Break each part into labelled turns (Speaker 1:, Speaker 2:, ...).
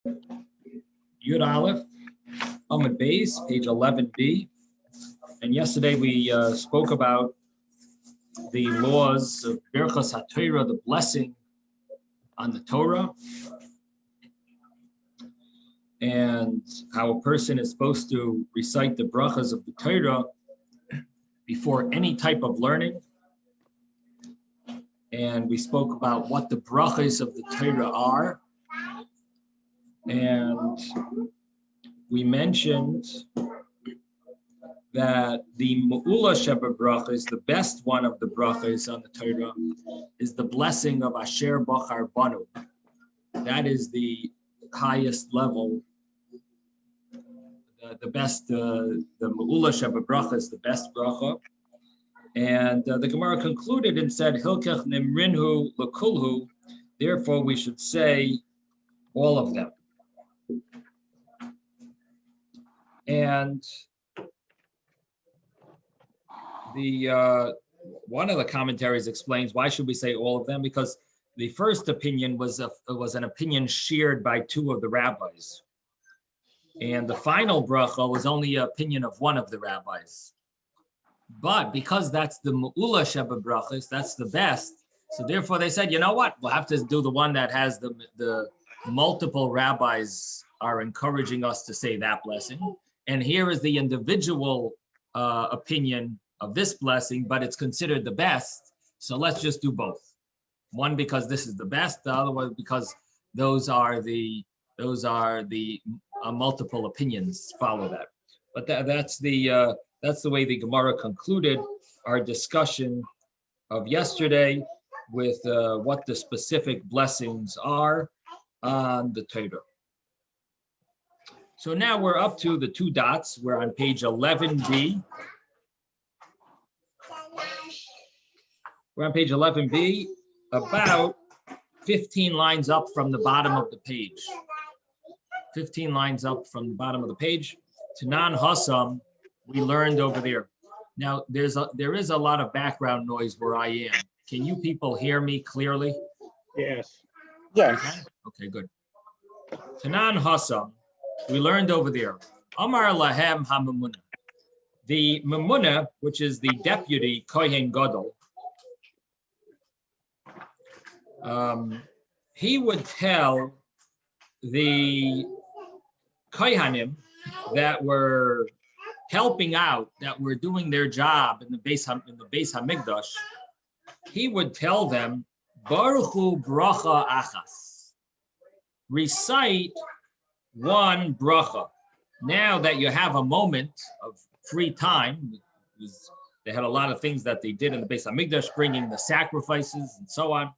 Speaker 1: Yud Aleph, Amud Beis, page 11b. And yesterday we spoke about the laws of brochos HaTorah, the blessing on the Torah, and how a person is supposed to recite the brochos of the Torah before any type of learning. And we spoke about what the brochos of the Torah are. And we mentioned that the Me'ula Sheba Brochos, the best one of the brachos on the Torah, is the blessing of Asher Bachar Banu. That is the highest level, the best, the Me'ula Sheba Brochos, the best bracha. And the Gemara concluded and said, Hilkech Nimrinhu Lakulhu, therefore we should say all of them. And the one of the commentaries explains why should we say all of them, because the first opinion was an opinion shared by two of the rabbis, and the final bracha was only an opinion of one of the rabbis. But because that's the Me'ula Sheba Brachos, that's the best, so therefore they said, you know what, we'll have to do the one that has the multiple rabbis are encouraging us to say that blessing, and here is the individual opinion of this blessing, but it's considered the best. So let's just do both. One because this is the best, the other one because those are the multiple opinions follow that. But that's the way the Gemara concluded our discussion of yesterday with what the specific blessings are on the Torah. So now we're up to the two dots. We're on page 11b. We're on page 11b, about 15 lines up from the bottom of the page. 15 lines up from the bottom of the page. Tanan Hassam, we learned over there. Now, there is a lot of background noise where I am. Can you people hear me clearly?
Speaker 2: Yes.
Speaker 3: Yes.
Speaker 1: Okay, good. Tanan Hassam, we learned over there. Amar Lahem HaMemuna. The Memuna, which is the deputy Kohen Gadol, he would tell the Kohanim that were helping out, that were doing their job in the Beis Hamikdash, he would tell them, Baruchu bracha achas. Recite one bracha. Now that you have a moment of free time, they had a lot of things that they did in the Beis Hamikdash, bringing the sacrifices and so on.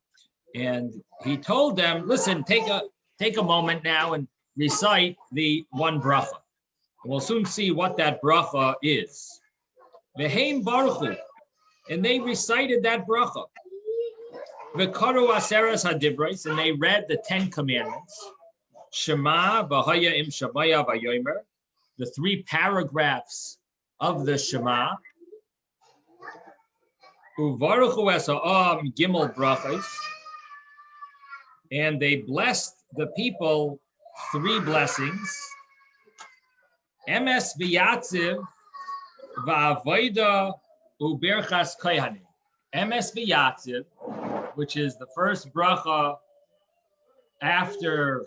Speaker 1: And he told them, listen, take a moment now and recite the one bracha. And we'll soon see what that bracha is. V'heim baruchu. And they recited that bracha. V'karu aseres hadibros, and they read the 10 commandments. Shema v'haya im shamaya v'yomer, the 3 paragraphs of the Shema. Uvaruchu esa'am gimel brachos. And they blessed the people 3 blessings. Emes v'yatziv v'avoida uberchas kohanim. Emes v'yatziv, which is the first bracha after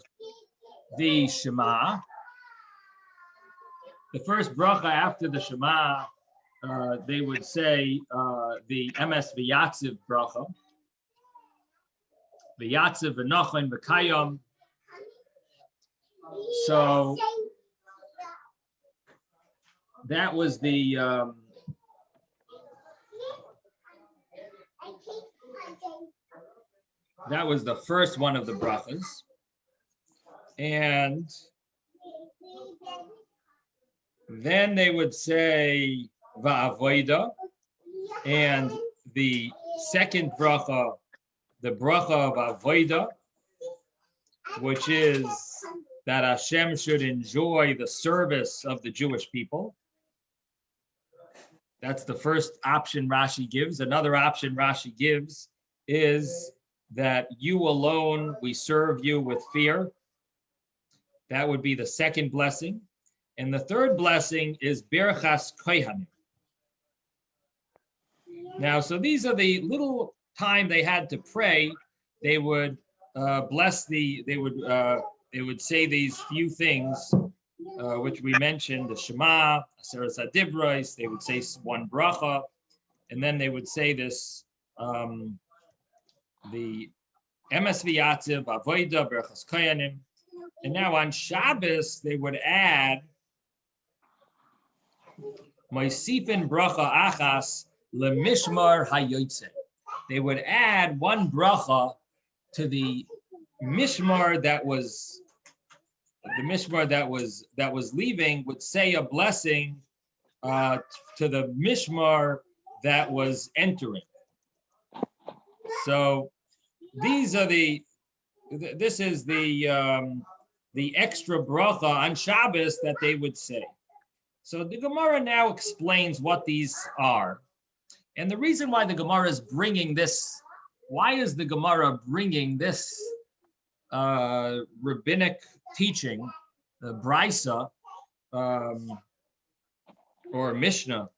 Speaker 1: the Shema. The first bracha after the Shema, they would say the Emes v'yatziv bracha. V'yatziv v'nochen v'kayom. So that was the first one of the brachas, and then they would say va'avoida, and the second bracha, the bracha of avoida, which is that Hashem should enjoy the service of the Jewish people. That's the first option Rashi gives. Another option Rashi gives is that you alone, we serve you with fear. That would be the second blessing. And the third blessing is Berachas Kohanim. Now, so these are the little time they had to pray. They would they would say these few things, which we mentioned, the Shema, Aseres HaDivros. They would say one bracha, and then they would say this, the Emes V'Yatziv, Avodah, Berachas Kohanim. And now on Shabbos, they would add Moisifin bracha achas lemishmar hayotze. They would add one bracha to the mishmar that was leaving, would say a blessing to the mishmar that was entering. So these are this is the extra bracha on Shabbos that they would say. So the Gemara now explains what these are. And the reason why the Gemara is bringing this, why is the Gemara bringing this rabbinic teaching, the Brisa, or Mishnah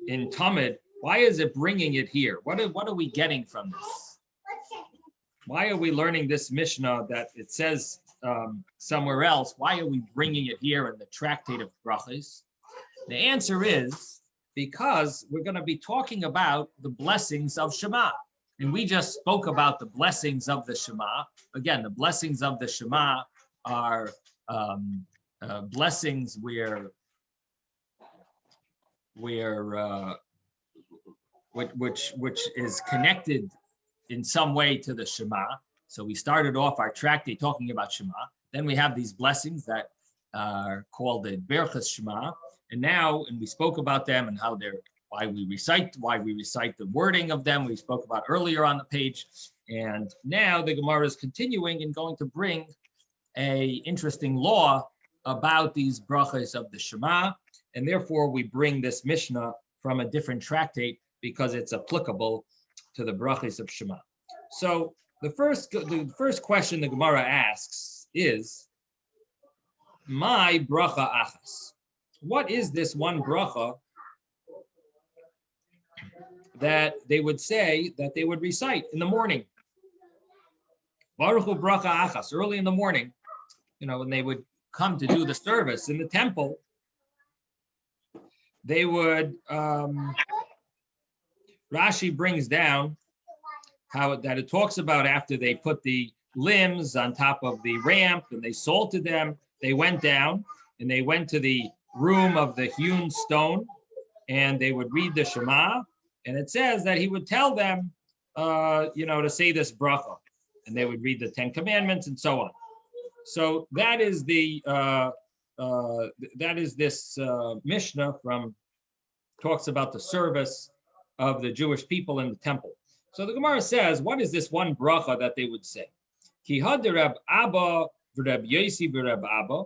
Speaker 1: in Talmud, why is it bringing it here? What are we getting from this? Why are we learning this Mishnah that it says somewhere else? Why are we bringing it here in the Tractate of Brochos? The answer is because we're going to be talking about the blessings of Shema. And we just spoke about the blessings of the Shema. Again, the blessings of the Shema are blessings which is connected in some way to the Shema. So we started off our tractate talking about Shema. Then we have these blessings that are called the Berachas Shema. And now, and we spoke about them and how why we recite the wording of them. We spoke about earlier on the page. And now the Gemara is continuing and going to bring a interesting law about these brachos of the Shema. And therefore we bring this Mishnah from a different tractate because it's applicable to the brachos of Shema. So the first question the Gemara asks is, my bracha achas. What is this one bracha that they would say, that they would recite in the morning? Baruch hu bracha achas, early in the morning, when they would come to do the service in the temple, they would, Rashi brings down that it talks about after they put the limbs on top of the ramp and they salted them, they went down and they went to the room of the hewn stone and they would read the Shema. And it says that he would tell them, to say this bracha, and they would read the 10 Commandments and so on. So that is this Mishnah talks about the service of the Jewish people in the temple. So the Gemara says, what is this one bracha that they would say? Ki had Reb Abba v'Reb Yosi v'Reb Abba.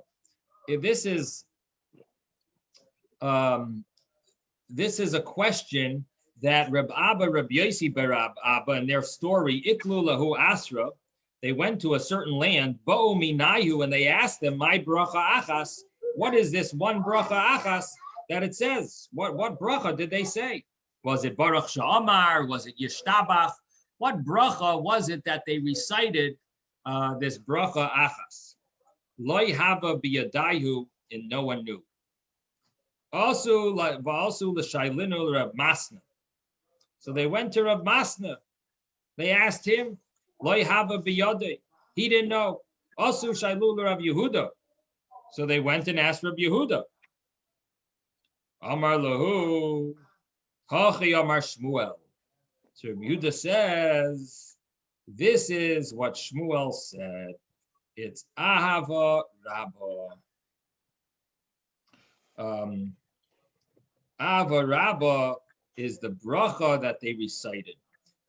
Speaker 1: If this is a question that Reb Abba, Reb Yosi Reb Abba, in their story, Iklu lahu Asra, they went to a certain land, Bo'u minayu, and they asked them, my bracha achas, what is this one bracha achas that it says? What bracha did they say? Was it Baruch Sha'amar? Was it Yishtabach? What bracha was it that they recited this bracha achas? Loi hava biyadayu, and no one knew. Also l'shailinu Rav Masna. So they went to Rav Masna. They asked him, Loi hava biyadei. He didn't know. Also shailu Rav Yehuda. So they went and asked Rav Yehuda. Amar lahu, hachi amar Shmuel. So Rav Yehuda says, this is what Shmuel said. It's ahava rabba. Ava Rabba is the bracha that they recited.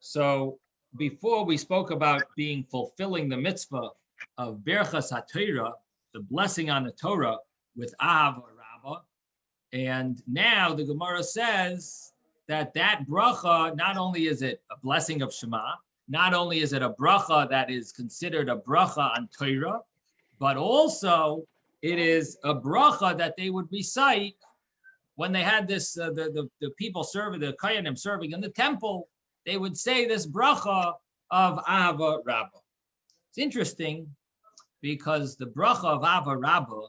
Speaker 1: So before we spoke about fulfilling the mitzvah of Berachas HaTorah, the blessing on the Torah with Ava Rabba. And now the Gemara says that bracha, not only is it a blessing of Shema, not only is it a bracha that is considered a bracha on Torah, but also it is a bracha that they would recite when they had this, the people serving, the Kohanim serving in the temple, they would say this bracha of Ava Rabbah. It's interesting because the bracha of Ava Rabbah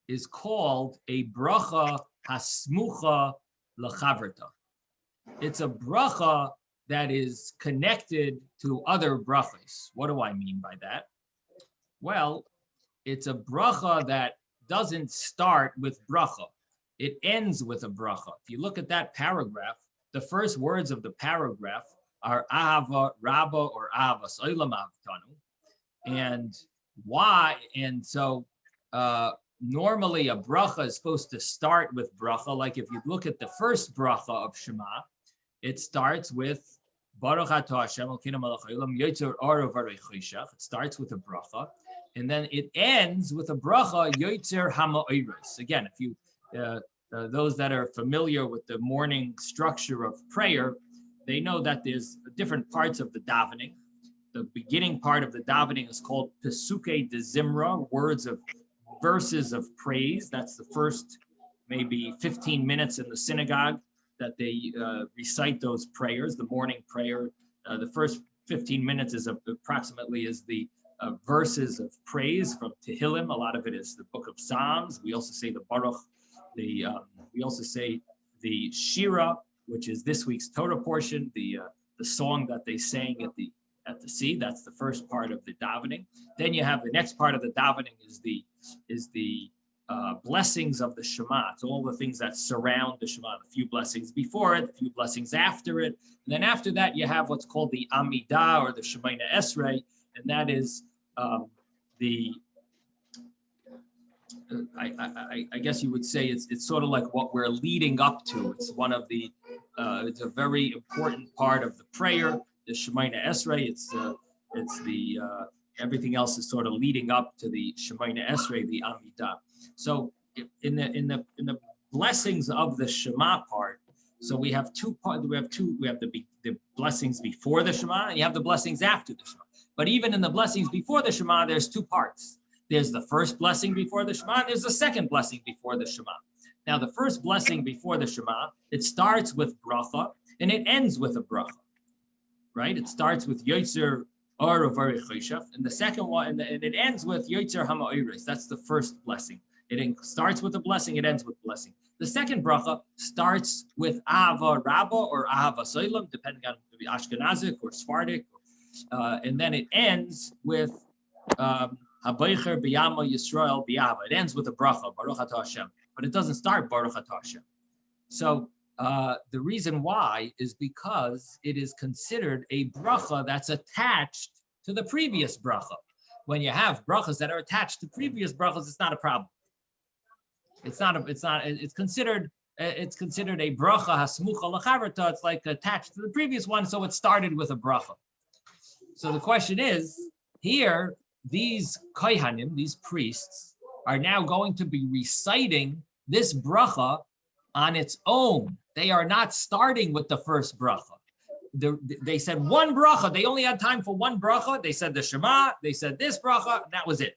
Speaker 1: is called a bracha hasmucha lechaverta. It's a bracha that is connected to other brachas. What do I mean by that? Well, it's a bracha that doesn't start with bracha. It ends with a bracha. If you look at that paragraph, the first words of the paragraph are Ahava Rabba or Avas Olam Avtanu. And why? And so normally a bracha is supposed to start with bracha. Like if you look at the first bracha of Shema, it starts with Baruch Atah Hashem Elokeinu melech haolam yotzer ora v'reichosheach. It starts with a bracha, and then it ends with a bracha yotzer ha'ma'oros. Again, if you those that are familiar with the morning structure of prayer, they know that there's different parts of the davening. The beginning part of the davening is called Pesukei de Zimra, verses of praise. That's the first maybe 15 minutes in the synagogue that they recite those prayers, the morning prayer. The first 15 minutes is approximately the verses of praise from Tehillim. A lot of it is the book of Psalms. We also say the Baruch. We also say the Shira, which is this week's Torah portion, the song that they sang at the sea. That's the first part of the davening. Then you have the next part of the davening is the blessings of the Shema. It's all the things that surround the Shema. A few blessings before it, a few blessings after it, and then after that you have what's called the Amidah or the Shemayna Esrei, and that is I guess you would say it's sort of like what we're leading up to. It's one of the it's a very important part of the prayer, the Shemayna Esrei. It's the everything else is sort of leading up to the Shemayna Esrei, the Amidah. So in the blessings of the Shema part, so we have two parts. We have the blessings before the Shema, and you have the blessings after the Shema. But even in the blessings before the Shema, there's two parts. There's the first blessing before the Shema, and there's the second blessing before the Shema. Now, the first blessing before the Shema, it starts with bracha, and it ends with a bracha, right? It starts with Yotzer Ora v'reichosheach, and the second one, and it ends with Yotzer ha'ma'oros. That's the first blessing. It starts with a blessing, it ends with blessing. The second bracha starts with Ava Rabba or Ahava Soilam, depending on Ashkenazic or Sephardic, and then it ends with Habaycher b'yama Yisrael b'yava. It ends with a bracha, Baruch Atah Hashem, but it doesn't start Baruch Atah Hashem. So the reason why is because it is considered a bracha that's attached to the previous bracha. When you have brachas that are attached to previous brachas, it's not a problem. It's considered a bracha hasmucha lechaverta. It's like attached to the previous one, so it started with a bracha. So the question is, here, these kohanim, these priests, are now going to be reciting this bracha on its own. They are not starting with the first bracha. They said one bracha. They only had time for one bracha. They said the Shema. They said this bracha. And that was it,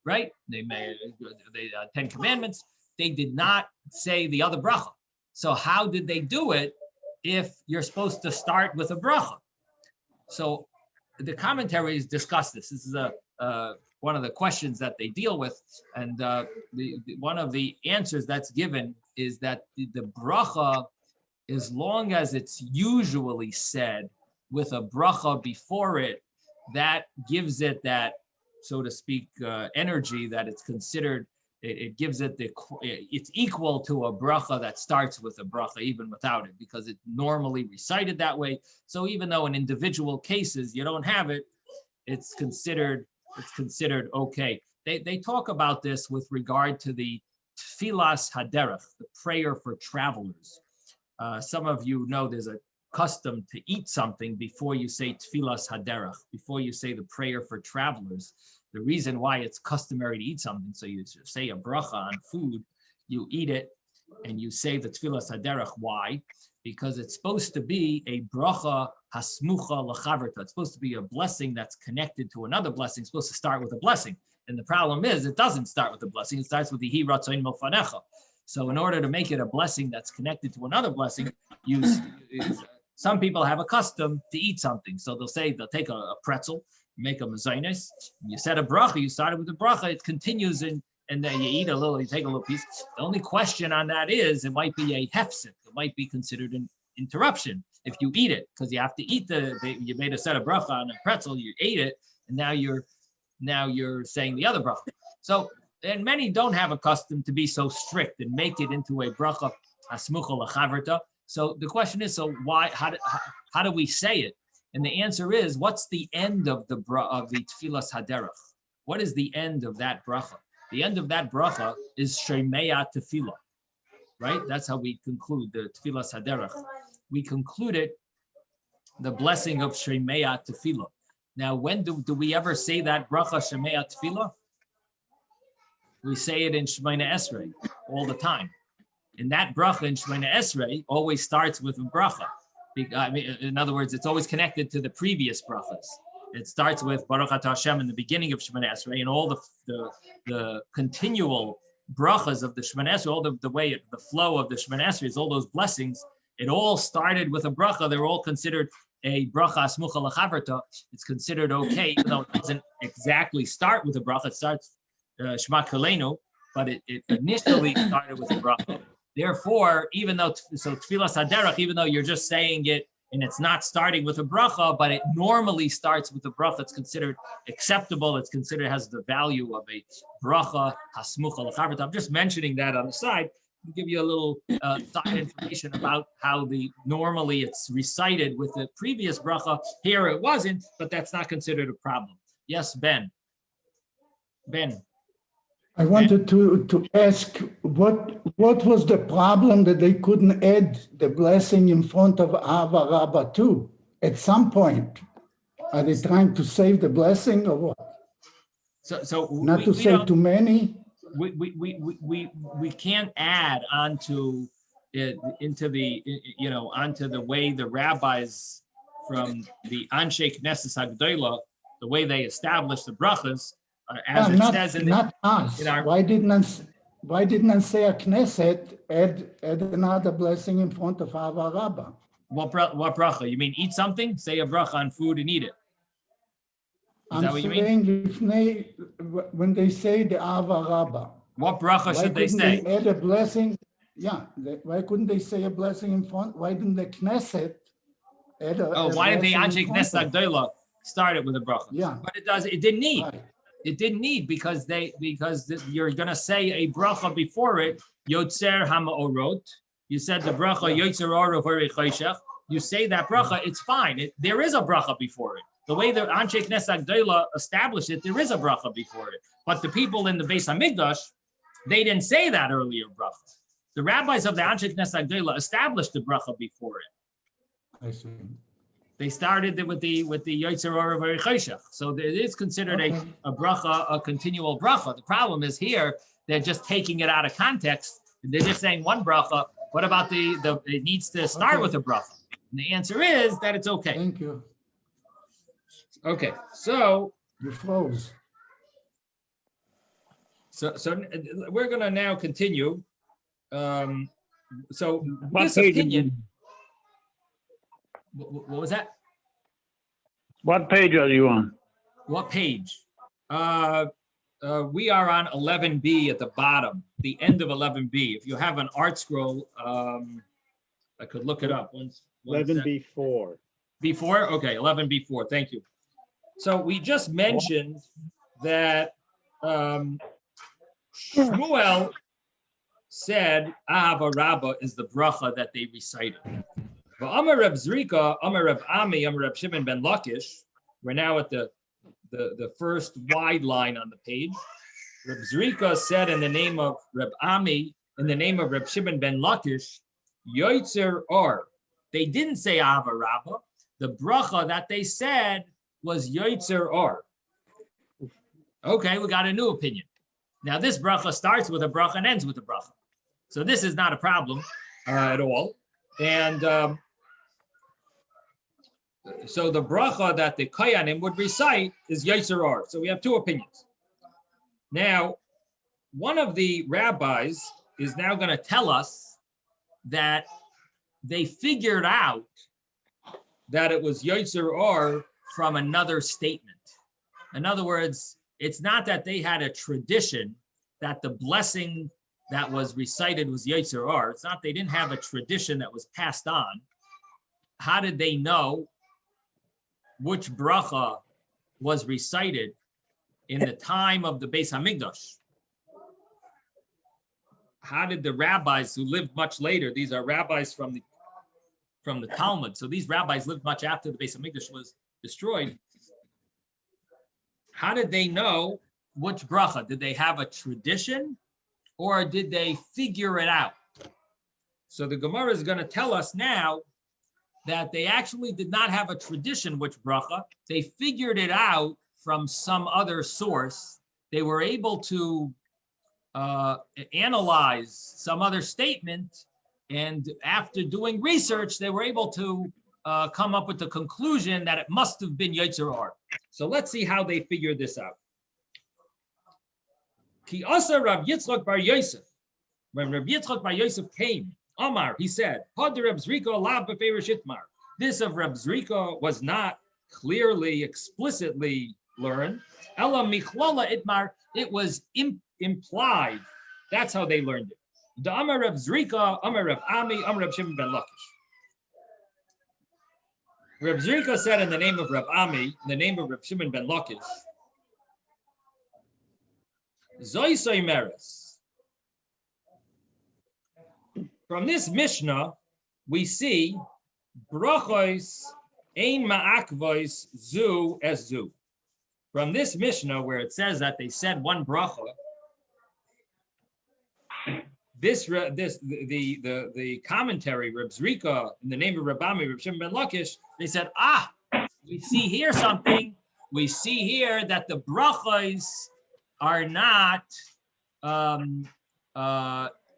Speaker 1: right? They made the 10 Commandments. They did not say the other bracha. So how did they do it if you're supposed to start with a bracha? So the commentaries discuss this. This is one of the questions that they deal with, and one of the answers that's given is that the bracha, as long as it's usually said with a bracha before it, that gives it that, so to speak, energy that it's considered. It gives it it's equal to a bracha that starts with a bracha even without it, because it's normally recited that way. So even though in individual cases you don't have it, it's considered okay. They talk about this with regard to the tfilas haderech, the prayer for travelers. Some of you know there's a custom to eat something before you say tfilas haderech, before you say the prayer for travelers. The reason why it's customary to eat something, so you say a bracha on food, you eat it, and you say the tfilas haderech. Why? Because it's supposed to be a bracha hasmucha lechaverta. It's supposed to be a blessing that's connected to another blessing. It's supposed to start with a blessing. And the problem is it doesn't start with the blessing. It starts with the Hi Ratzoin Milfanecha. So in order to make it a blessing that's connected to another blessing, some people have a custom to eat something. So they'll take a pretzel, make a mezainis. You said a bracha, you started with the bracha, it continues and then you eat a little, you take a little piece. The only question on that is it might be a hefsek. It might be considered an interruption if you eat it, because you have to eat you made a set of bracha on a pretzel, you ate it, and now you're saying the other bracha. So, and many don't have a custom to be so strict and make it into a bracha hasmucha lachaverta. So the question is, so why? How do we say it? And the answer is, what's the end of the tefillas haderech? What is the end of that bracha? The end of that bracha is shemeya tefillah, right? That's how we conclude the tefillas haderech. We concluded the blessing of shemeya tefillah. Now, when do we ever say that bracha shemeya tefillah? We say it in Shemona Esrei all the time. And that bracha in Shemona Esrei always starts with a bracha. I mean, in other words, it's always connected to the previous brachas. It starts with Baruch Atah Hashem in the beginning of Shemona Esrei, and all the continual brachas of the Shemona Esrei, all the flow of the Shemona Esrei is all those blessings. It all started with a bracha. They're all considered a bracha asmucha lachaverta. It's considered okay, even though it doesn't exactly start with a bracha. It starts Shema Kolenu, but it initially started with a bracha. Therefore, even though tefillas haderech, even though you're just saying it and it's not starting with a bracha, but it normally starts with a bracha, it's considered acceptable. It's considered has the value of a bracha hasmucha lachaverta. I'm just mentioning that on the side to give you a little side information about how normally it's recited with the previous bracha. Here it wasn't, but that's not considered a problem. Yes, Ben.
Speaker 2: I wanted to ask what was the problem that they couldn't add the blessing in front of Ava Rabbah too? At some point, are they trying to save the blessing or what?
Speaker 1: So
Speaker 2: not to say too many.
Speaker 1: We can't add onto it onto the way the rabbis from the Anshe Knesset Hagdolah, the way they establish the brachas. As it says in
Speaker 2: us. Why didn't I say a Knesset add another blessing in front of Ava Rabbah?
Speaker 1: What bracha? You mean eat something? Say a bracha on food and eat it. Is that what you mean?
Speaker 2: When they say the Ava Rabbah.
Speaker 1: What bracha should they say?
Speaker 2: They add a blessing. Yeah. Why couldn't they say a blessing in front? Why didn't the Knesset add a
Speaker 1: why didn't the Anshe
Speaker 2: Knesset
Speaker 1: Knesset Hagdolah start it with a bracha?
Speaker 2: Yeah.
Speaker 1: But it didn't need.
Speaker 2: Right.
Speaker 1: It didn't need because you're gonna say a bracha before it, Yotzer Hamaorot. You said the bracha Yotzer Ora V'Reichayshech. You say that bracha, it's fine. There is a bracha before it. The way the Anshe Knesset Hagdolah established it, there is a bracha before it. But the people in the Beis Hamikdash, they didn't say that earlier bracha. The rabbis of the Anshe Knesset Hagdolah established the bracha before it.
Speaker 2: I see.
Speaker 1: They started it with the Yotzer Ora V'Reichayshech. So it is considered a bracha, a continual bracha. The problem is here, they're just taking it out of context. They're just saying one bracha. What about it needs to start with a bracha? And the answer is that it's okay.
Speaker 2: Thank you.
Speaker 1: Okay, so
Speaker 2: You froze.
Speaker 1: So we're gonna now continue. So
Speaker 3: What
Speaker 1: this
Speaker 3: page
Speaker 1: opinion. What was that?
Speaker 3: What page are you on?
Speaker 1: What page? We are on 11b at the bottom, the end of 11b. If you have an art scroll, I could look it up.
Speaker 3: 11b4.
Speaker 1: Before? Okay, 11b4. Thank you. So we just mentioned that Shmuel said Ahava Rabbah is the bracha that they recited. But Amar Reb Zrika, Amar Reb Ami, Amar Reb Shimon ben Lakish, we're now at the first wide line on the page. Reb Zrika said in the name of Reb Ami, in the name of Reb Shimon ben Lakish, Yoitzer Or. They didn't say Ahava Rabbah. The bracha that they said was Yoitzer Or. Okay, we got a new opinion. Now this bracha starts with a bracha and ends with a bracha. So this is not a problem at all. And so the bracha that the Koyanim would recite is Yotzer Or. So we have two opinions. Now, one of the rabbis is now going to tell us that they figured out that it was Yotzer Or from another statement. In other words, it's not that they had a tradition that the blessing that was recited was Yotzer Or. It's not they didn't have a tradition that was passed on. How did they know which bracha was recited in the time of the Beis Hamikdash? How did the rabbis who lived much later, these are rabbis from the Talmud, so these rabbis lived much after the Beis Hamikdash was destroyed. How did they know which bracha? Did they have a tradition or did they figure it out? So the Gemara is going to tell us now that they actually did not have a tradition which bracha. They figured it out from some other source. They were able to analyze some other statement, and after doing research, they were able to come up with the conclusion that it must have been Yotzer Or. So let's see how they figured this out. Ki asa Rav Yitzchak bar Yosef. When Rav Yitzchak bar Yosef came, Omar, he said, this of Reb Zrika was not clearly, explicitly learned. Ella michlala itmar, it was implied. That's how they learned it. The Amar Reb Zrika, Amar Reb Ami, Amar Reb Shimon ben Lakish. Reb Zrika said in the name of Reb Ami, in the name of Reb Shimon ben Lakish, Zoi soy meres. From this Mishnah, we see brochos ein ma'akvos zu es zu. From this Mishnah, where it says that they said one bracha, the commentary, Reb Zrika, in the name of Reb Ami, Reb Shimon ben Lakish, they said, we see here something. We see here that the brachos are not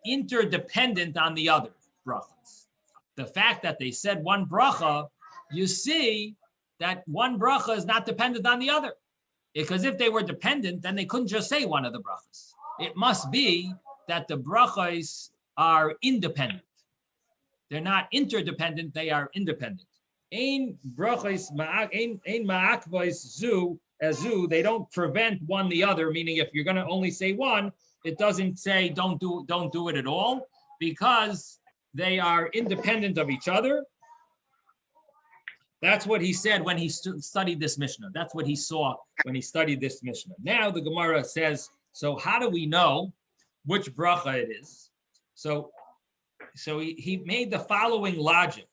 Speaker 1: interdependent on the other brachas. The fact that they said one bracha, you see that one bracha is not dependent on the other. Because if they were dependent, then they couldn't just say one of the brachas. It must be that the brachas are independent. They're not interdependent, they are independent. Ein brachos ein ma'akvos zu as zu, they don't prevent one the other, meaning if you're going to only say one, it doesn't say don't do it at all, because they are independent of each other. That's what he said when he studied this Mishnah. That's what he saw when he studied this Mishnah. Now the Gemara says, so how do we know which bracha it is? So he made the following logic.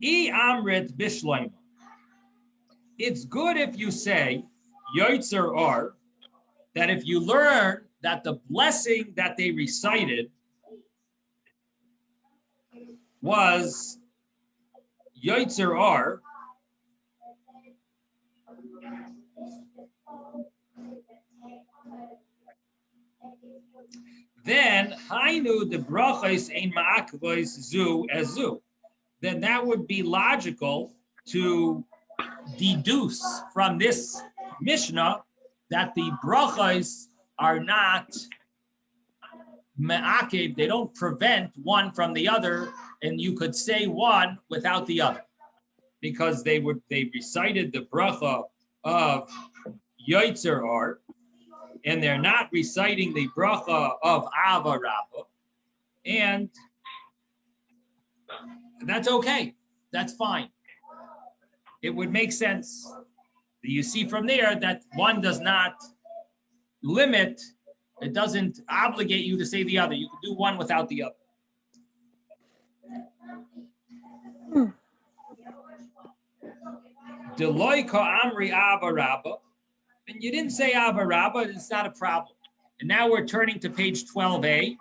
Speaker 1: I amrit bishloim. It's good if you say Yotzer Or, that if you learn that the blessing that they recited was Yotzer Or, then Hainu the brachos ein ma'akvos zu as zu. Then that would be logical to deduce from this Mishnah that the brachos are not me'akev, they don't prevent one from the other, and you could say one without the other, because they recited the bracha of Yotzer Or, and they're not reciting the bracha of Ava Rabbah, and that's okay. That's fine. It would make sense. You see from there that one does not limit, it doesn't obligate you to say the other. You can do one without the other. Deloy ka amri Ava Rabbah. And you didn't say Ava Rabbah, it's not a problem. And now we're turning to page 12a.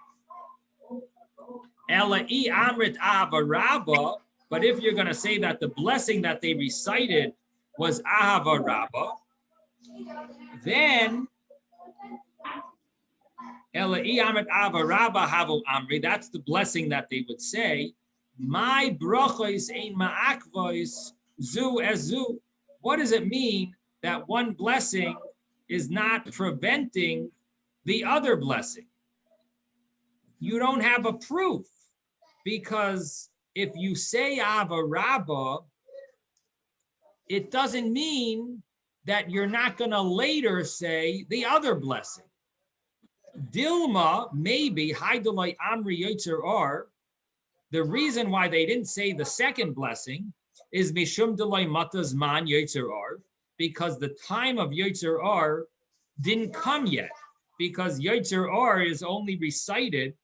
Speaker 1: Ela'i amrit Ava Rabbah, but if you're going to say that the blessing that they recited was Ava Rabbah, then Ela'i amrit Ava Rabbah havu amri, that's the blessing that they would say. My brochos ein ma'akvos zu as zu. what does it mean that one blessing is not preventing the other blessing? You don't have a proof, because if you say Ava Rabbah, it doesn't mean that you're not going to later say the other blessing. Dilma, maybe, Haidalai Amri Yotzer Or, the reason why they didn't say the second blessing is Mishum Delay Matas Man Yotzer Or, because the time of Yotzer Or didn't come yet, because Yotzer Or is only recited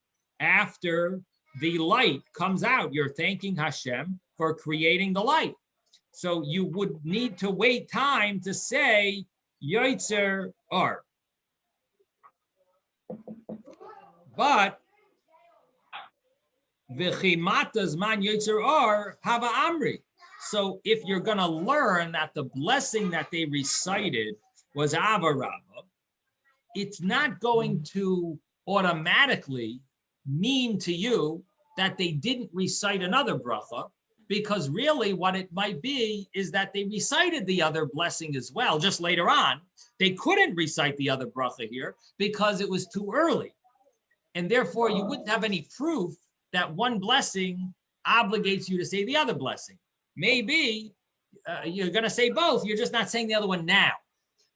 Speaker 1: after the light comes out. You're thanking Hashem for creating the light. So you would need to wait time to say Yotzer Or. But V'chimatas man Yotzer Or hava amri. So if you're going to learn that the blessing that they recited was Ava Rabbah, it's not going to automatically mean to you that they didn't recite another bracha, because really what it might be is that they recited the other blessing as well, just later on. They couldn't recite the other bracha here because it was too early. And therefore you wouldn't have any proof that one blessing obligates you to say the other blessing. Maybe you're going to say both, you're just not saying the other one now.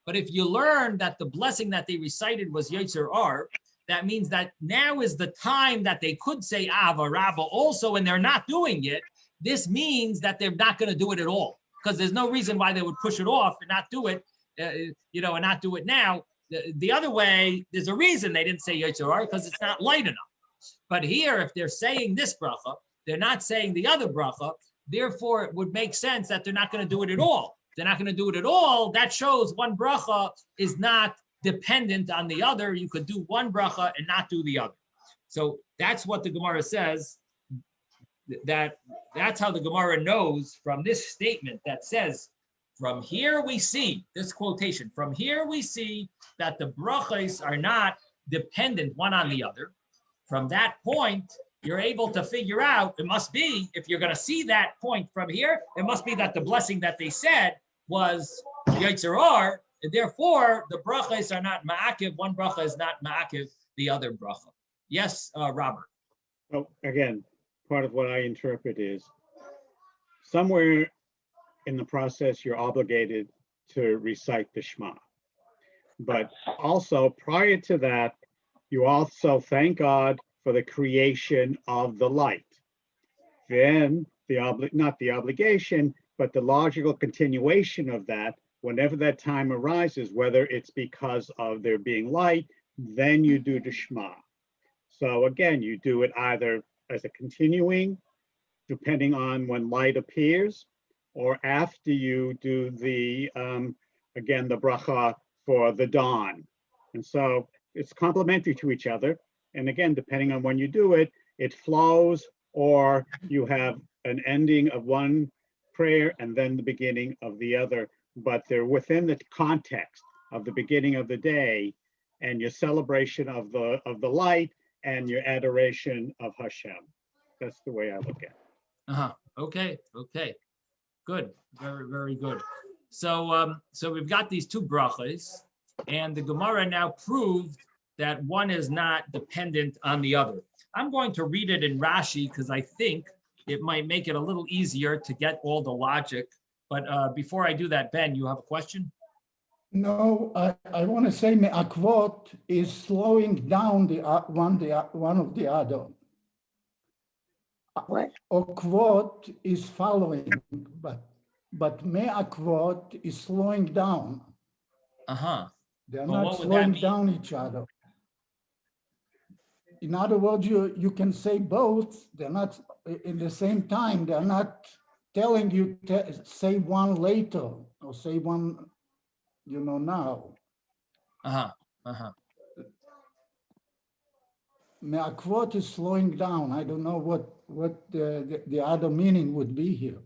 Speaker 1: But if you learn that the blessing that they recited was Yotzer Or, that means that now is the time that they could say Ava Rabbah also, and they're not doing it. This means that they're not going to do it at all, because there's no reason why they would push it off and not do it, and not do it now. The other way, there's a reason they didn't say Yotzer Or, because it's not light enough. But here, if they're saying this bracha, they're not saying the other bracha. Therefore, it would make sense that they're not going to do it at all. They're not going to do it at all. That shows one bracha is not dependent on the other. You could do one bracha and not do the other. So that's what the Gemara says. That's how the Gemara knows from this statement that says, from here we see, this quotation, from here we see that the brachos are not dependent one on the other. From that point, you're able to figure out, it must be, if you're going to see that point from here, it must be that the blessing that they said was Yotzer Or, and therefore the brachos are not ma'akiv, one bracha is not ma'akiv the other bracha. Yes, Robert.
Speaker 3: So again, part of what I interpret is somewhere in the process you're obligated to recite the Shema. But also prior to that, you also thank God for the creation of the light. Then not the obligation, but the logical continuation of that, whenever that time arises, whether it's because of there being light, then you do the Shema. So again, you do it either as a continuing, depending on when light appears, or after you do the, again, the bracha for the dawn. And so it's complementary to each other. And again, depending on when you do it, it flows, or you have an ending of one prayer and then the beginning of the other, but they're within the context of the beginning of the day and your celebration of the light and your adoration of Hashem. That's the way I look at it.
Speaker 1: Okay. Good. Very, very good. So we've got these two brachas, and the Gemara now proved that one is not dependent on the other. I'm going to read it in Rashi because I think it might make it a little easier to get all the logic. But before I do that, Ben, you have a question?
Speaker 2: No, I want to say me'akvot is slowing down the one of the other.
Speaker 4: What?
Speaker 2: Okvot is following, but me'akvot is slowing down. They're
Speaker 1: Well,
Speaker 2: not
Speaker 1: what would that
Speaker 2: slowing
Speaker 1: mean?
Speaker 2: down each other. In other words, you can say both. They're not in the same time. They're not telling you to say one later or say one, now. Me'akvot is slowing down. I don't know what the other meaning would be here.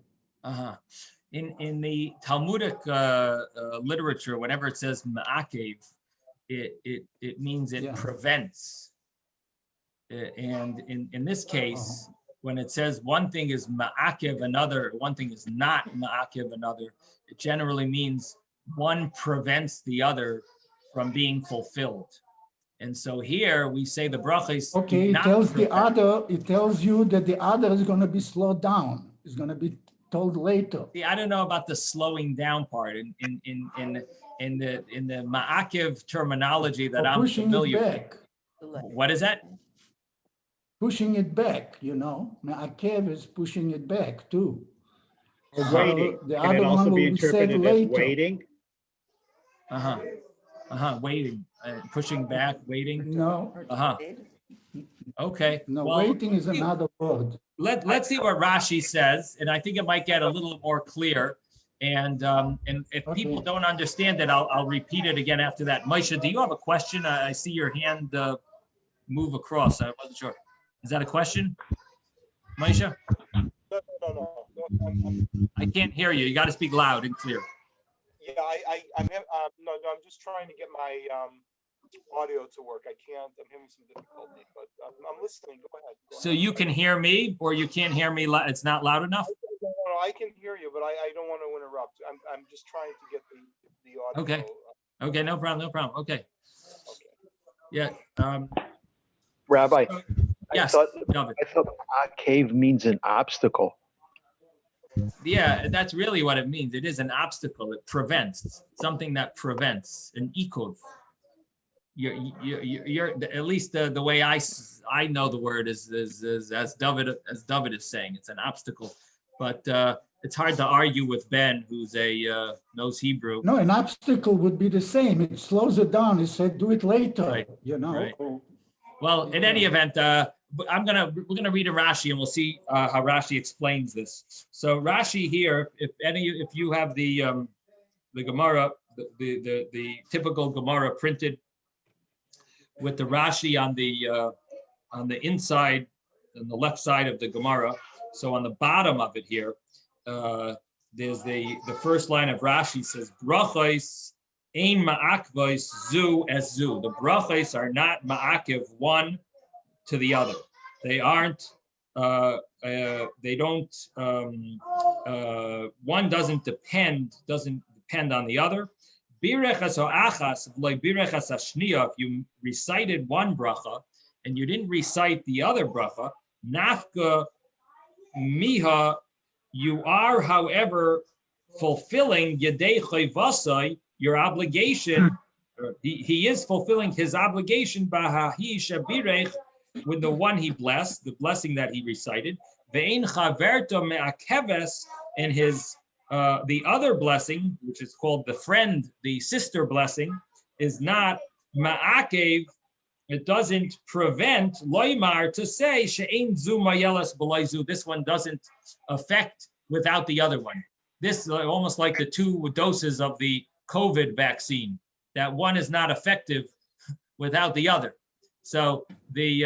Speaker 1: In the Talmudic literature, whenever it says ma'akev, it means it prevents. And in this case, when it says one thing is ma'akiv another, one thing is not ma'akiv another, it generally means one prevents the other from being fulfilled. And so here we say the brachos.
Speaker 2: Okay, it tells the other, it tells you that the other is going to be slowed down. It's going to be told later.
Speaker 1: See, I don't know about the slowing down part in the ma'akiv terminology that I'm familiar with. What is that?
Speaker 2: Pushing it back, you know. Ma'akev is pushing it back too.
Speaker 3: Waiting.
Speaker 2: The
Speaker 3: Can it
Speaker 2: other
Speaker 3: also
Speaker 2: one
Speaker 3: be
Speaker 2: will be said
Speaker 3: interpreted as
Speaker 2: later.
Speaker 3: waiting?
Speaker 1: Waiting, pushing back, waiting.
Speaker 2: No,
Speaker 1: Okay.
Speaker 2: no,
Speaker 1: Well,
Speaker 2: waiting is another word.
Speaker 1: Let's see what Rashi says, and I think it might get a little more clear. And if people don't understand it, I'll repeat it again after that. Moshe, do you have a question? I see your hand move across. I wasn't sure. Is that a question, Moshe?
Speaker 4: No.
Speaker 1: I can't hear you. You got to speak loud and clear.
Speaker 4: Yeah, I'm just trying to get my audio to work. I'm having some difficulty, but I'm listening. Go ahead.
Speaker 1: So you can hear me, or you can't hear me. It's not loud enough.
Speaker 4: No, I can hear you, but I don't want to interrupt. I'm just trying to get the audio.
Speaker 1: Okay. Okay, no problem. Okay. Yeah.
Speaker 5: Rabbi,
Speaker 1: Yes.
Speaker 5: I thought cave means an obstacle.
Speaker 1: Yeah, that's really what it means. It is an obstacle. It prevents, something that prevents, an ikov. You're at least the way I know the word is as David is saying, it's an obstacle. But it's hard to argue with Ben, who's knows Hebrew.
Speaker 2: No, an obstacle would be the same. It slows it down. It said, do it later,
Speaker 1: Right.
Speaker 2: you know.
Speaker 1: Right. Well, in any event, we're gonna read a Rashi, and we'll see how Rashi explains this. So Rashi here, if you have the Gemara, the typical Gemara printed with the Rashi on the inside, on the left side of the Gemara. So on the bottom of it here, there's the first line of Rashi says, brochos ein ma'akvos zu es zu. The brochos are not ma'akiv one to the other. They aren't, they don't, one doesn't depend on the other. Birechas o achas, like birechas ashniya, if you recited one bracha and you didn't recite the other bracha, nafka miha, you are, however, fulfilling yedei chayvasai, your obligation. He is fulfilling his obligation bahahi shabirech, with the one he blessed, the blessing that he recited. Ve'ein chaverto me'akeves, and his the other blessing, which is called the friend, the sister blessing, is not ma'akev. It doesn't prevent loymar to say she'ein zu mayelas b'loy zu. This one doesn't affect without the other one. This is almost like the two doses of the COVID vaccine. That one is not effective without the other. So the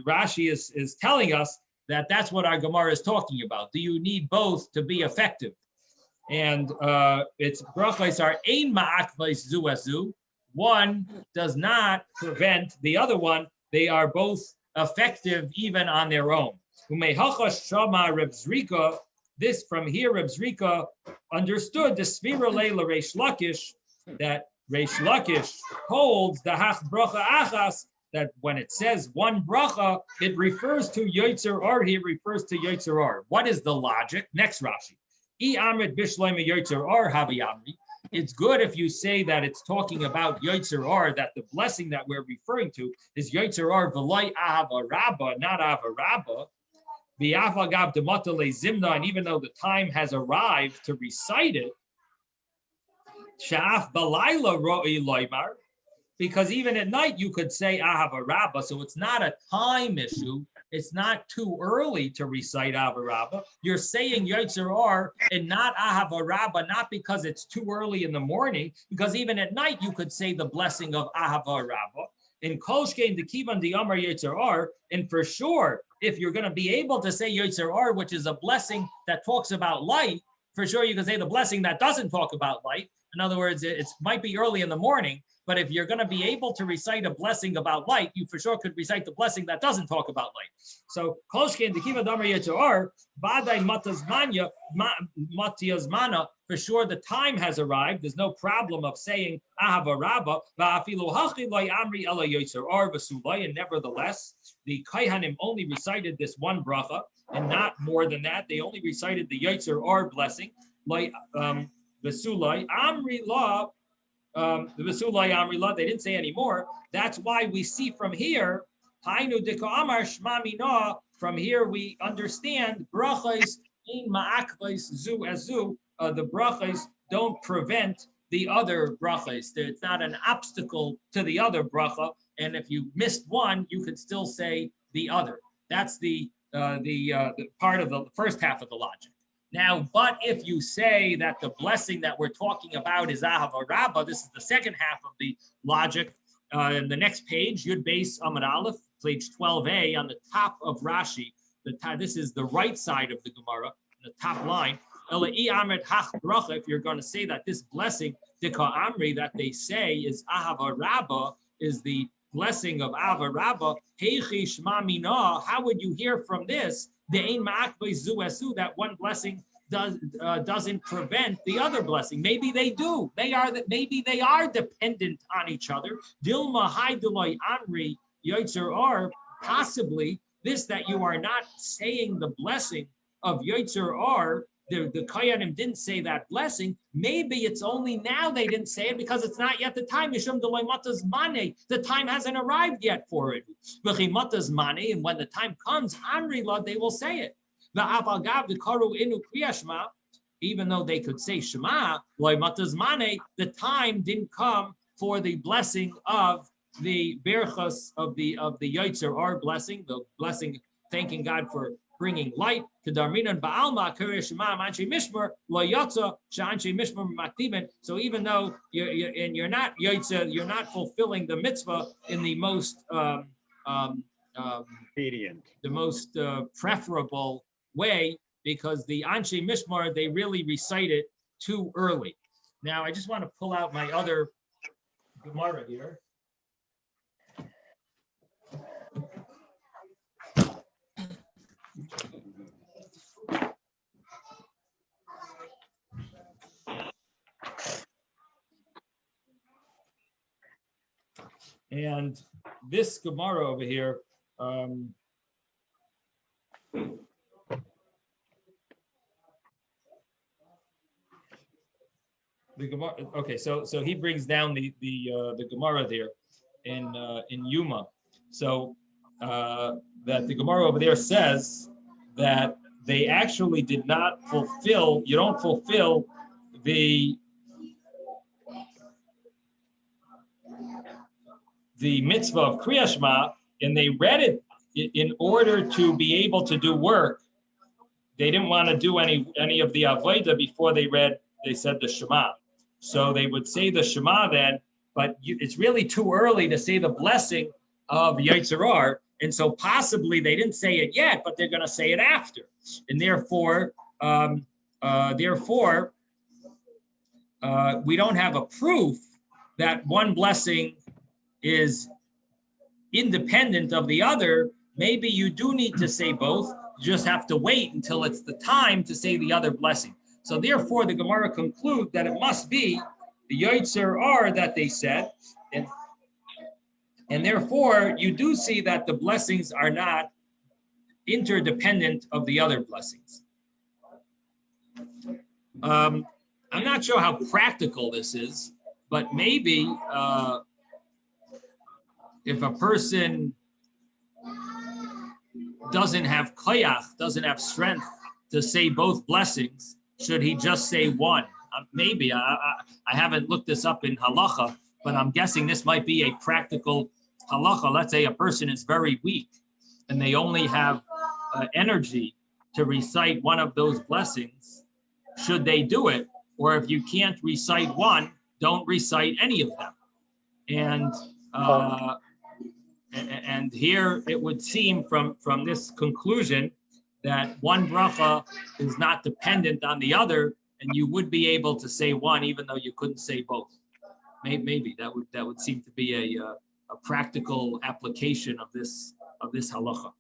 Speaker 1: Rashi is telling us that that's what our Gemara is talking about. Do you need both to be effective? And it's brachos are ein ma'akvos zu es zu. One does not prevent the other one. They are both effective even on their own. This from here, Reb Zrika understood the Sfira Leila Reish Lakish, that Reish Lakish holds the Hach Bracha Achas, that when it says one bracha, it refers to Yotzer Or, he refers to Yotzer Or. What is the logic? Next Rashi. It's good if you say that it's talking about Yotzer Or, that the blessing that we're referring to is Yotzer Or v'loi ahava rabba, not ahava rabba. And even though the time has arrived to recite it, because even at night you could say ahava rabba, so it's not a time issue. It's not too early to recite ahava rabba. You're saying Yotzer Or and not ahava rabba, not because it's too early in the morning, because even at night you could say the blessing of ahava rabba. In Kolshkein the Kivan the Amar Yotzer Or, and for sure, if you're going to be able to say Yotzer Or, which is a blessing that talks about light, for sure you can say the blessing that doesn't talk about light. In other words, it might be early in the morning, but if you're going to be able to recite a blessing about light, you for sure could recite the blessing that doesn't talk about light. So, Kolshkin, the Kiva Damar Yetzor, Badai Matazmanya, Matiazmana, for sure the time has arrived. There's no problem of saying Ahava Rabba, Va'afilu Hachi Loi Amri Ela Yetzor Or Vasulai, and nevertheless, the Kaihanim only recited this one bracha, and not more than that. They only recited the Yetzor Or blessing, like Vasulai, Amri La. The Vesulai Amrila, they didn't say anymore. That's why we see from here, Hainu Dika Amar Shma Mina, from here we understand brachos in ma'akvos zu azu, the brachos don't prevent the other brachos. It's not an obstacle to the other bracha, and if you missed one, you could still say the other. That's the part of the first half of the logic. Now, but if you say that the blessing that we're talking about is Ahava Rabbah, this is the second half of the logic. In the next page, Yud Beis Amud Aleph, page 12a, on the top of Rashi. This is the right side of the Gemara, the top line. If you're going to say that this blessing, Dika Amri, that they say is Ahava Rabbah, is the blessing of Ahava Rabbah, Heichi Shma Mina, how would you hear from this? That one blessing doesn't prevent the other blessing. Maybe they do. Maybe they are dependent on each other. Dilma Haideloi Amri Yotzer Or, possibly this that you are not saying the blessing of Yotzer Or. The Koyanim didn't say that blessing. Maybe it's only now they didn't say it because it's not yet the time. The time hasn't arrived yet for it. And when the time comes, Amrila, they will say it. Even though they could say Shema, the time didn't come for the blessing of the berachos of the Yotzer Or blessing, the blessing thanking God for bringing light to Darminan Baalma Kurishma Manchi Mishmar Lo Yotza Shanchi Mishmar Maktiban. So even though you're not Yotza, you're not fulfilling the mitzvah in the most
Speaker 3: Obedient.
Speaker 1: the most preferable way, because the Anshe Mishmar, they really recite it too early. Now I just want to pull out my other Gemara here. And this Gemara over here, the Gemara. Okay, so he brings down the Gemara there in Yuma. So that the Gemara over there says that they actually did not fulfill. You don't fulfill the mitzvah of Kriya Shema, and they read it in order to be able to do work. They didn't want to do any of the avodah before they said the Shema. So they would say the Shema then, but it's really too early to say the blessing of Yotzer Or, and so possibly they didn't say it yet, but they're going to say it after, and therefore we don't have a proof that one blessing is independent of the other. Maybe you do need to say both. You just have to wait until it's the time to say the other blessing. So therefore, the Gemara concludes that it must be the Yotzer Or that they said, and therefore you do see that the blessings are not interdependent of the other blessings. I'm not sure how practical this is, but maybe if a person doesn't have koyach, doesn't have strength to say both blessings, should he just say one? Maybe. I haven't looked this up in halacha, but I'm guessing this might be a practical halacha. Let's say a person is very weak and they only have energy to recite one of those blessings. Should they do it? Or if you can't recite one, don't recite any of them. And here it would seem from this conclusion that one bracha is not dependent on the other, and you would be able to say one even though you couldn't say both. Maybe that would seem to be a practical application of this halacha.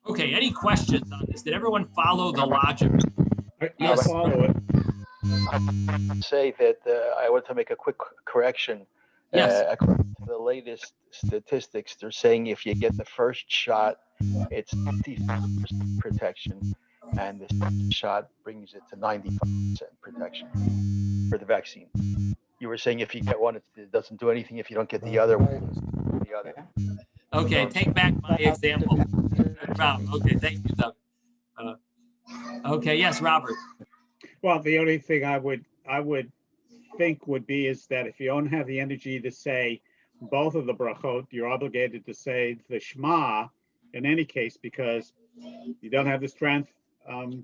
Speaker 1: Okay, any questions on this? Did everyone follow the logic?
Speaker 3: I
Speaker 1: Yes.
Speaker 3: follow it.
Speaker 5: Say that I want to make a quick correction.
Speaker 1: Yes.
Speaker 5: According to the latest statistics, they're saying if you get the first shot, it's 50% protection, and the second shot brings it to 95% protection for the vaccine. You were saying if you get one, it doesn't do anything. If you don't get the other one, the other.
Speaker 1: Okay, take back my example. No problem. Okay, thank you, Doug. Okay, yes, Robert.
Speaker 3: Well, the only thing I would think would be is that if you don't have the energy to say both of the brachot, you're obligated to say the Shema in any case because you don't have the strength.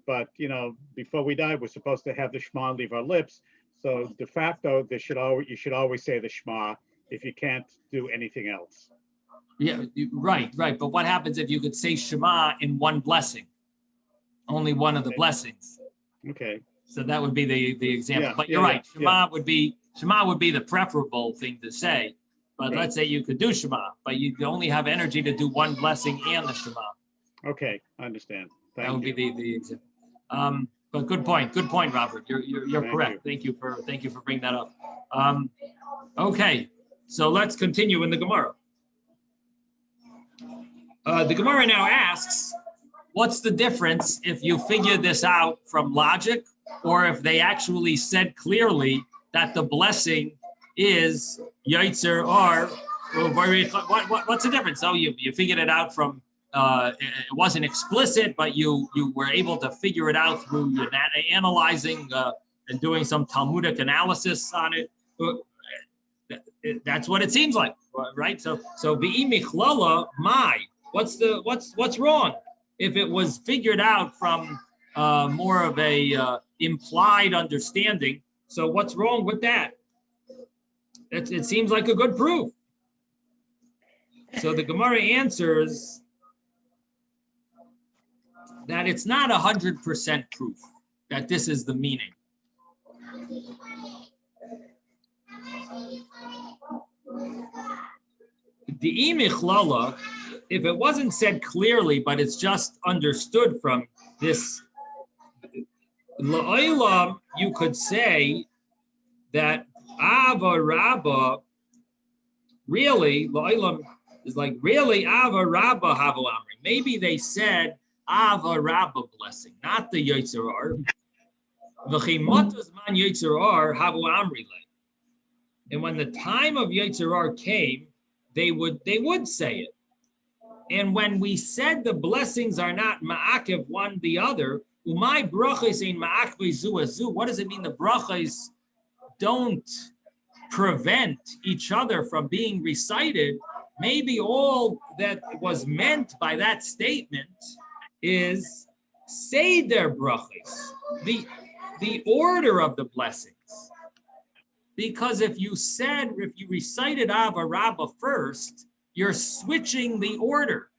Speaker 3: But you know, before we die, we're supposed to have the Shema leave our lips. So de facto, you should always say the Shema if you can't do anything else.
Speaker 1: Yeah, right. But what happens if you could say Shema in one blessing? Only one of the blessings.
Speaker 3: Okay.
Speaker 1: So that would be the example.
Speaker 3: Yeah,
Speaker 1: But you're right. Shema would be the preferable thing to say. But
Speaker 3: Right.
Speaker 1: let's say you could do Shema, but you only have energy to do one blessing and the Shema.
Speaker 3: Okay, I understand.
Speaker 1: That
Speaker 3: Thank
Speaker 1: would
Speaker 3: you.
Speaker 1: be the example. But good point, Robert. You're
Speaker 3: Thank
Speaker 1: correct.
Speaker 3: you.
Speaker 1: Thank you for bringing that up. Okay, so let's continue in the Gemara. The Gemara now asks, what's the difference if you figure this out from logic, or if they actually said clearly that the blessing is Yaitzer or what's the difference? So you figured it out from it wasn't explicit, but you were able to figure it out through your analyzing and doing some Talmudic analysis on it. That's what it seems like, right? So v'imichlala, what's wrong? If it was figured out from more of a implied understanding, so what's wrong with that? It seems like a good proof. So the Gemara answers that it's not 100% proof that this is the meaning. The imichlala, if it wasn't said clearly, but it's just understood from this, la'olam, you could say that Ava Rabba, really, la'olam is like, really Ava Rabba Havu Amri. Maybe they said Ava Rabba blessing, not the Yotzer Or. V'chimatas man Yotzer Or Havu Amri le. And when the time of Yotzer Or came, they would say it. And when we said the blessings are not ma'akev one the other, umay brochos ein ma'akev zu azu. What does it mean? The brochos don't prevent each other from being recited. Maybe all that was meant by that statement is seder brachos, the order of the blessings. Because if you recited Ava Rabba first, you're switching the order.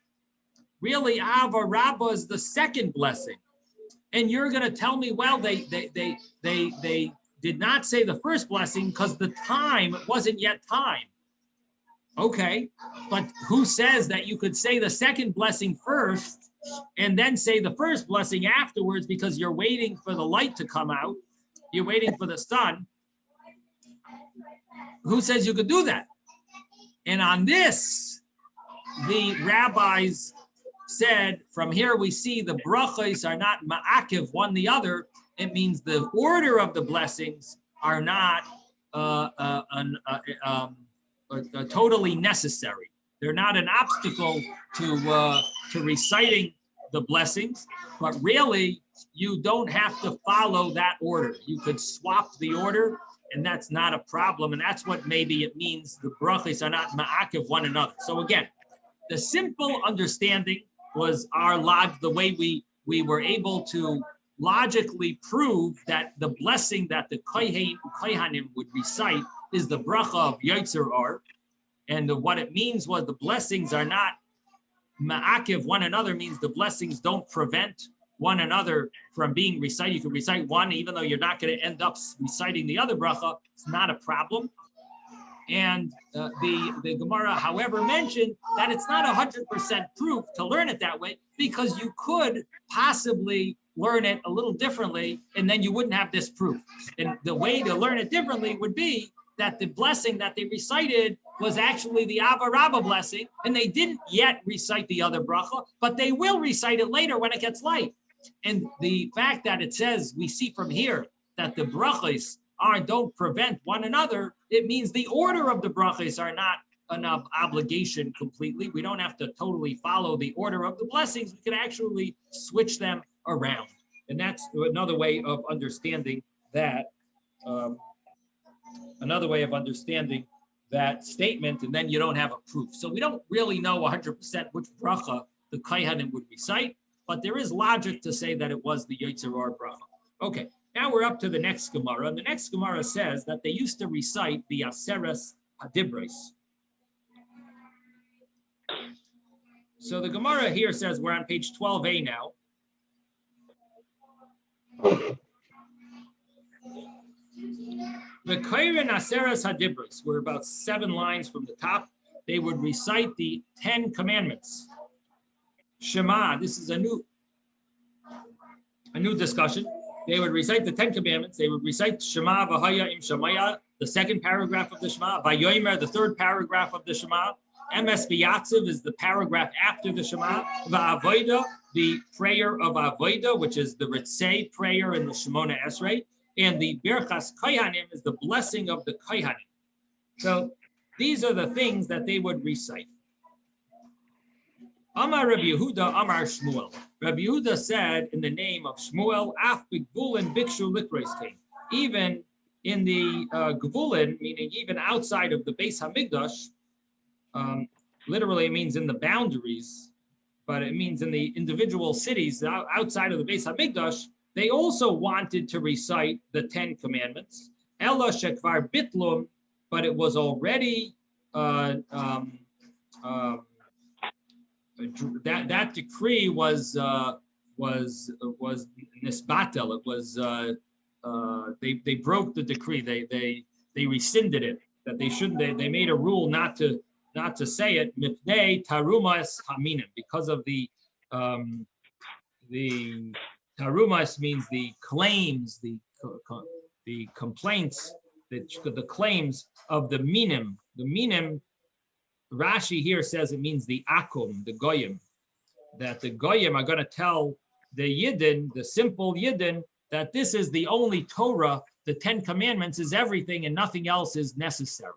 Speaker 1: Really, Ava Rabba is the second blessing. And you're going to tell me, well, they did not say the first blessing because the time wasn't yet time. Okay, but who says that you could say the second blessing first and then say the first blessing afterwards because you're waiting for the light to come out, you're waiting for the sun? Who says you could do that? And on this, the rabbis said, from here we see the brachos are not ma'akev one the other. It means the order of the blessings are not totally necessary. They're not an obstacle to reciting the blessings, but really you don't have to follow that order. You could swap the order, and that's not a problem. And that's what maybe it means the brachos are not ma'akev one another. So again, the simple understanding was the way we were able to logically prove that the blessing that the kohanim would recite is the bracha of Yotzer Or. And what it means was the blessings are not ma'akev one another, means the blessings don't prevent one another from being recited. You can recite one, even though you're not going to end up reciting the other bracha. It's not a problem. And the Gemara, however, mentioned that it's not 100% proof to learn it that way, because you could possibly learn it a little differently, and then you wouldn't have this proof. And the way to learn it differently would be that the blessing that they recited was actually the Ava Rabba blessing, and they didn't yet recite the other bracha, but they will recite it later when it gets light. And the fact that it says, we see from here that the brachos don't prevent one another, it means the order of the brachos are not an obligation completely. We don't have to totally follow the order of the blessings. We can actually switch them around. And that's another way of understanding that. Another way of understanding that statement, and then you don't have a proof. So we don't really know 100% which bracha the Kohanim would recite, but there is logic to say that it was the Yetzer Hara bracha. Okay, now we're up to the next Gemara. And the next Gemara says that they used to recite the Aseres Hadibros. So the Gemara here says, we're on page 12a now. The Kohen Aseres Hadibros were about 7 lines from the top. They would recite the 10 commandments. Shema, this is a new discussion. They would recite the 10 commandments. They would recite Shema V'haya Im Shemaya, the second paragraph of the Shema. Vayomer, the third paragraph of the Shema. Emes V'yatziv is the paragraph after the Shema. V'avoida, the prayer of Avoida, which is the Ritzei prayer in the Shemona Esrei. And the Birchas Kohanim is the blessing of the Kohanim. So these are the things that they would recite. Amar Rabbi Yehuda, Amar Shmuel. Rabbi Yehuda said in the name of Shmuel, Af B'Gvulin Bikshu Likros came. Even in the Gvulin, meaning even outside of the Beis Hamikdash, literally it means in the boundaries, but it means in the individual cities outside of the Beis Hamikdash, they also wanted to recite the 10 commandments. Ella Shekvar Bitlum, but it was already that decree was nisbatel. It was they broke the decree. They rescinded it. That they shouldn't. They made a rule not to say it. Mipnei tarumas haminim, because of the tarumas means the claims, the complaints, the claims of the minim. The minim, Rashi here says it means the akum, the goyim, that the goyim are going to tell the yidden, the simple yidden, that this is the only Torah, the 10 commandments is everything and nothing else is necessary.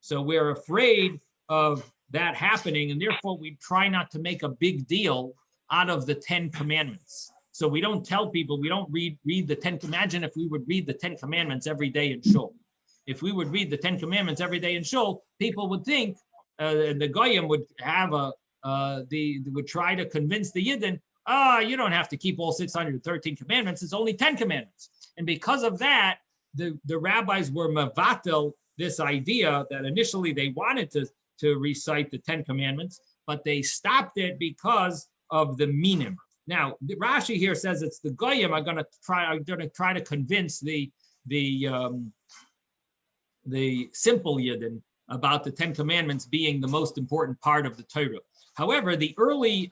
Speaker 1: So we're afraid of that happening, and therefore we try not to make a big deal out of the 10 commandments. So we don't tell people, we don't read the 10. Imagine if we would read the 10 commandments every day in shul. If we would read the 10 commandments every day in shul, people would think, the goyim would have they would try to convince the yidden, you don't have to keep all 613 commandments. It's only 10 commandments. And because of that, the rabbis were mavatel this idea that initially they wanted to recite the 10 commandments, but they stopped it because of the minim. Now, Rashi here says it's the goyim are going to try to convince the simple yidden about the 10 commandments being the most important part of the Torah. However, the early,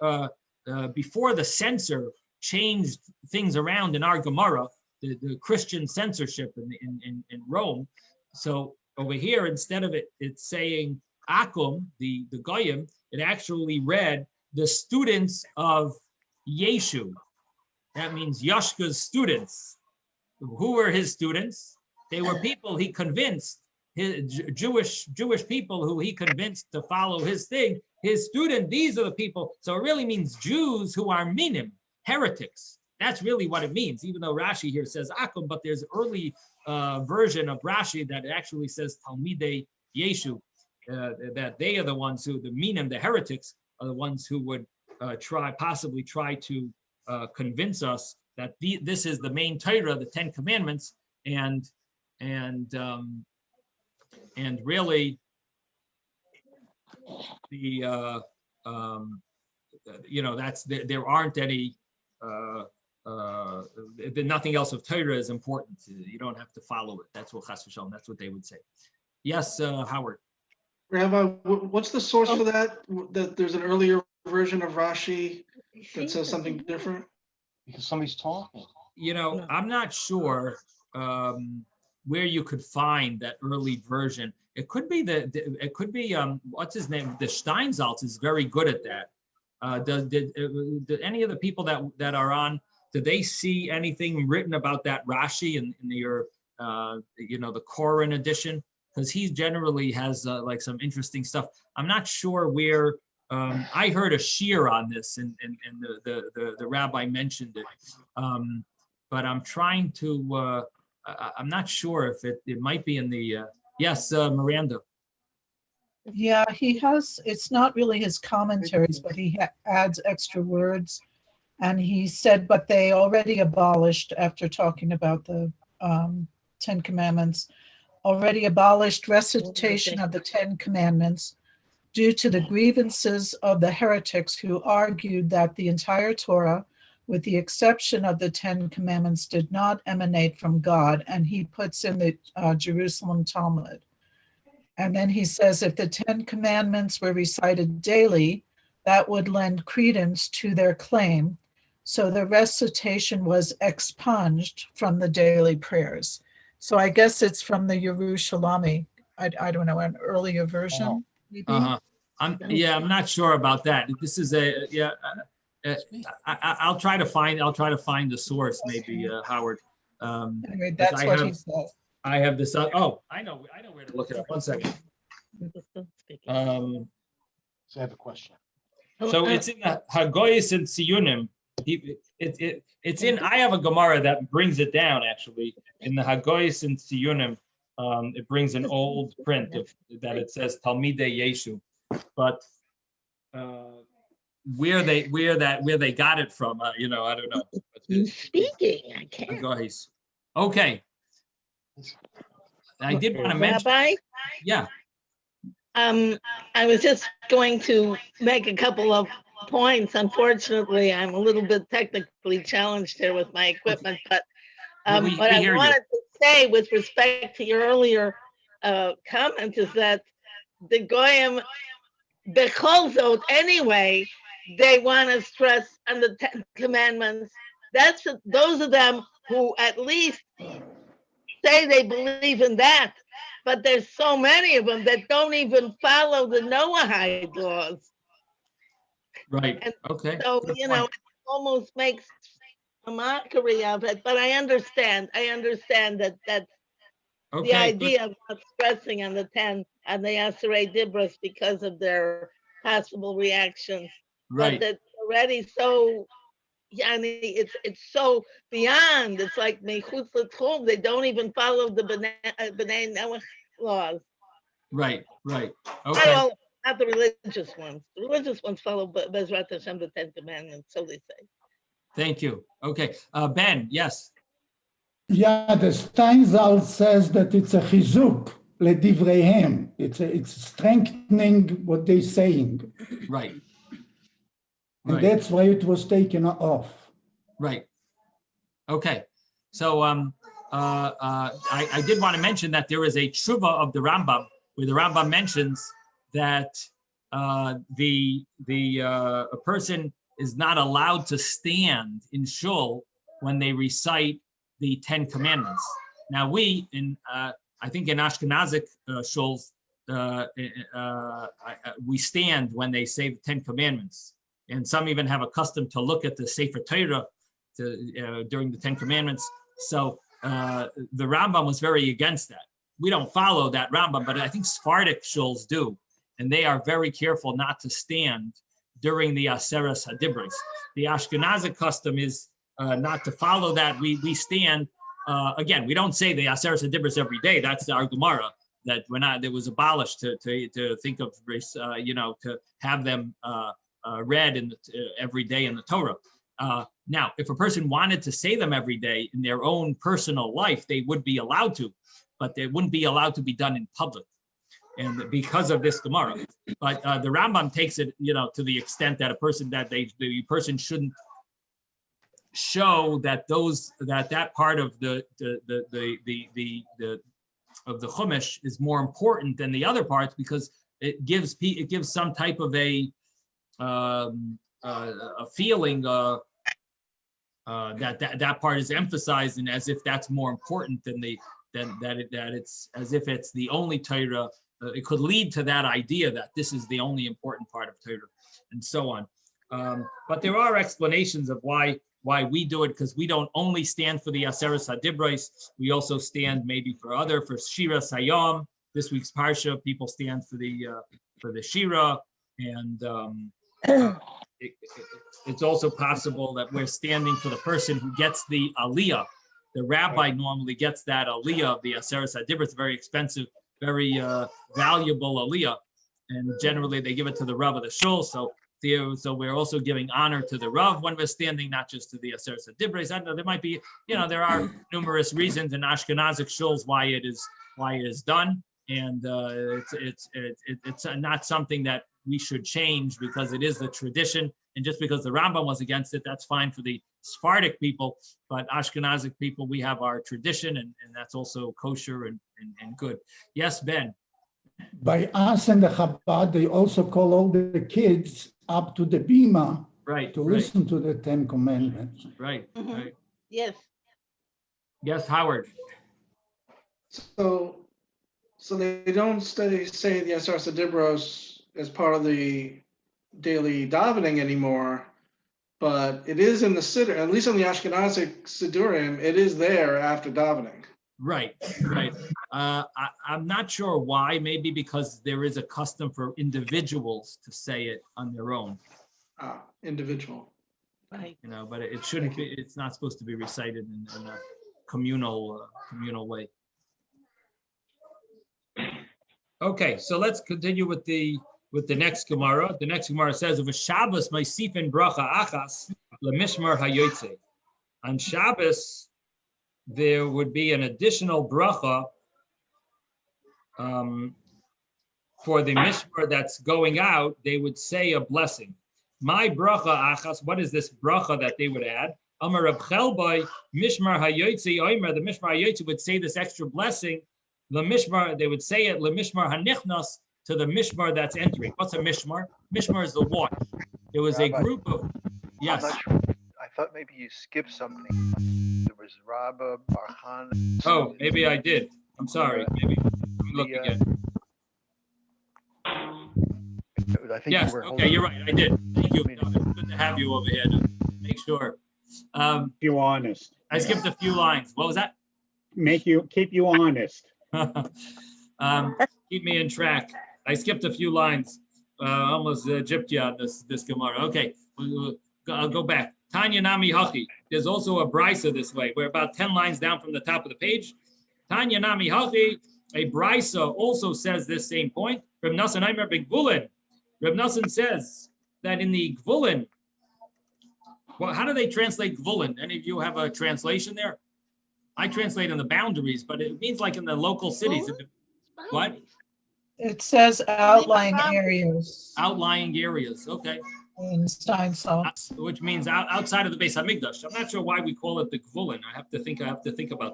Speaker 1: before the censor changed things around in our Gemara, the Christian censorship in Rome. So over here, instead of it saying Akum, the Goyim, it actually read the students of Yeshu. That means Yashka's students. Who were his students? They were people he convinced, his Jewish people who he convinced to follow his thing. His student, these are the people. So it really means Jews who are minim, heretics. That's really what it means, even though Rashi here says Akum, but there's an early version of Rashi that actually says Talmidei Yeshu, that they are the ones who, the minim, the heretics, are the ones who would possibly try to convince us that this is the main Torah, the 10 Commandments, and really the there aren't any nothing else of Torah is important. You don't have to follow it. That's what Chas v'shalom, that's what they would say. Yes, Howard.
Speaker 6: Rabbi, what's the source for that? That there's an earlier version of Rashi that says something different?
Speaker 7: Because somebody's talking.
Speaker 1: You know, I'm not sure where you could find that early version. It could be what's his name? The Steinsaltz is very good at that. Did any of the people that are on, did they see anything written about that Rashi in your the Koran edition? Because he generally has like some interesting stuff. I'm not sure where. I heard a shir on this, and the rabbi mentioned it. But I'm trying to. I'm not sure if it might be in the. Yes, Miranda.
Speaker 8: Yeah, he has, it's not really his commentaries, but he adds extra words. And he said, but they already abolished, after talking about the 10 Commandments, already abolished recitation of the 10 Commandments due to the grievances of the heretics who argued that the entire Torah, with the exception of the 10 Commandments, did not emanate from God. And he puts in the Jerusalem Talmud. And then he says, if the 10 Commandments were recited daily, that would lend credence to their claim. So the recitation was expunged from the daily prayers. So I guess it's from the Yerushalmi. I don't know, an earlier version. Maybe?
Speaker 1: I'm not sure about that. This is I'll try to find the source, maybe, Howard.
Speaker 8: Anyway, that's what he says.
Speaker 1: I have this. Oh, I know where to look it up. 1 second.
Speaker 7: So I have a question.
Speaker 1: So it's in the Hagoyis and Siyunim. It's in. I have a Gemara that brings it down actually in the Hagoyis and Siyunim. It brings an old print that it says Talmidei Yeshu, but where they got it from, I don't know.
Speaker 9: He's speaking. I can't.
Speaker 1: Hagoyis. Okay. I did want to mention.
Speaker 9: Rabbi?
Speaker 1: Yeah.
Speaker 9: I was just going to make a couple of points. Unfortunately, I'm a little bit technically challenged here with my equipment, but what I wanted to say with respect to your earlier comment is that the Goyim, bechol zot, anyway, they want to stress on the 10 Commandments. Those of them who at least say they believe in that, but there's so many of them that don't even follow the Noahide laws.
Speaker 1: Right.
Speaker 9: And
Speaker 1: okay.
Speaker 9: So,
Speaker 1: Good
Speaker 9: it
Speaker 1: point.
Speaker 9: almost makes a mockery of it, but I understand that that's
Speaker 1: Okay,
Speaker 9: the idea of not stressing on the 10 and the Aseret Dibros because of their possible reactions.
Speaker 1: Right.
Speaker 9: But that's already so, it's so beyond. It's like mechutz l'tchum. They don't even follow the B'nai Noach laws.
Speaker 1: Right. Okay.
Speaker 9: Not the religious ones. The religious ones follow Bezrat Hashem, the 10 Commandments, so they say.
Speaker 1: Thank you. Okay. Ben, yes.
Speaker 2: Yeah, the Steinsaltz says that it's a chizuk ledivreihem. It's strengthening what they're saying.
Speaker 1: Right.
Speaker 2: And that's why it was taken off.
Speaker 1: Right. Okay. So I did want to mention that there is a tshuva of the Rambam where the Rambam mentions that a person is not allowed to stand in shul when they recite the 10 Commandments. Now we I think in Ashkenazic shuls we stand when they say the 10 Commandments. And some even have a custom to look at the Sefer Torah during the 10 Commandments. So the Rambam was very against that. We don't follow that Rambam, but I think Sephardic shuls do. And they are very careful not to stand during the Aseres HaDibros. The Ashkenazic custom is not to follow that. We stand, again, we don't say the Aseres HaDibros every day. That's our Gemara that that was abolished to think of, to have them read every day in the Torah. Now, if a person wanted to say them every day in their own personal life, they would be allowed to, but they wouldn't be allowed to be done in public. And because of this Gemara, but the Rambam takes it, to the extent that the person shouldn't show that that part of the Chumash is more important than the other parts because it gives some type of a feeling that part is emphasized, and as if that's more important than it's as if it's the only Torah. It could lead to that idea that this is the only important part of Torah, and so on. But there are explanations of why we do it, because we don't only stand for the Aseres HaDibros, we also stand maybe for Shira Sayom. This week's Parsha, people stand for the Shira, and it's also possible that we're standing for the person who gets the Aliyah. The rabbi normally gets that Aliyah of the Aseres HaDibros, very expensive, very valuable Aliyah, and generally they give it to the Rav of the Shul. So we're also giving honor to the Rav when we're standing, not just to the Aseres HaDibros. I know there might be, there are numerous reasons in Ashkenazic shuls why it is done, and it's not something that we should change because it is the tradition. And just because the Rambam was against it, that's fine for the Sephardic people, but Ashkenazic people, we have our tradition, and that's also kosher and good. Yes, Ben.
Speaker 2: By us and the Chabad, they also call all the kids up to the bima to listen to the 10 Commandments.
Speaker 1: Right.
Speaker 9: Yes.
Speaker 1: Yes, Howard.
Speaker 6: So they don't say the Aseres HaDibros as part of the daily davening anymore, but it is in the siddur, at least in the Ashkenazic siddurim, it is there after davening.
Speaker 1: Right. I'm not sure why. Maybe because there is a custom for individuals to say it on their own.
Speaker 6: Individual.
Speaker 9: Right.
Speaker 1: But it shouldn't be. It's not supposed to be recited in a communal way. Okay, so let's continue with the next Gemara. The next Gemara says, "Of Shabbos ma'isifin bracha achas lemishmar hayotze." On Shabbos, there would be an additional bracha for the mishmar that's going out. They would say a blessing. My bracha achas. What is this bracha that they would add? Amar Reb Chelbai mishmar hayotze omer. The mishmar hayotze would say this extra blessing. The mishmar, they would say it, le mishmar hanichnas, to the mishmar that's entering. What's a mishmar? Mishmar is the watch. There was a group of, yes.
Speaker 5: I'm not sure. I thought maybe you skipped something. There was Rabbah, Barchan.
Speaker 1: Oh, maybe I did. I'm sorry. Maybe. Let me look again.
Speaker 5: I think
Speaker 1: yes, okay, you're right. I did. Thank you. No, it's good to have you over here to make sure.
Speaker 3: You honest.
Speaker 1: I skipped a few lines. What was that?
Speaker 3: Keep you honest.
Speaker 1: Keep me in track. I skipped a few lines. Almost gypped on this Gemara. Okay, I'll go back. Tanya Nami Hachi. There's also a brisa this way. We're about 10 lines down from the top of the page. Tanya Nami Hachi. A brisa also says this same point. Reb Nassan Aimer B'Gvulin. Reb Nassan says that in the Gvulin. Well, how do they translate Gvulin? Any of you have a translation there? I translate in the boundaries, but it means like in the local cities. What?
Speaker 8: It says outlying areas.
Speaker 1: Outlying areas, okay.
Speaker 8: In Stein Salz.
Speaker 1: Which means outside of the Beis Hamikdash. I'm not sure why we call it the Gvulin. I have to think about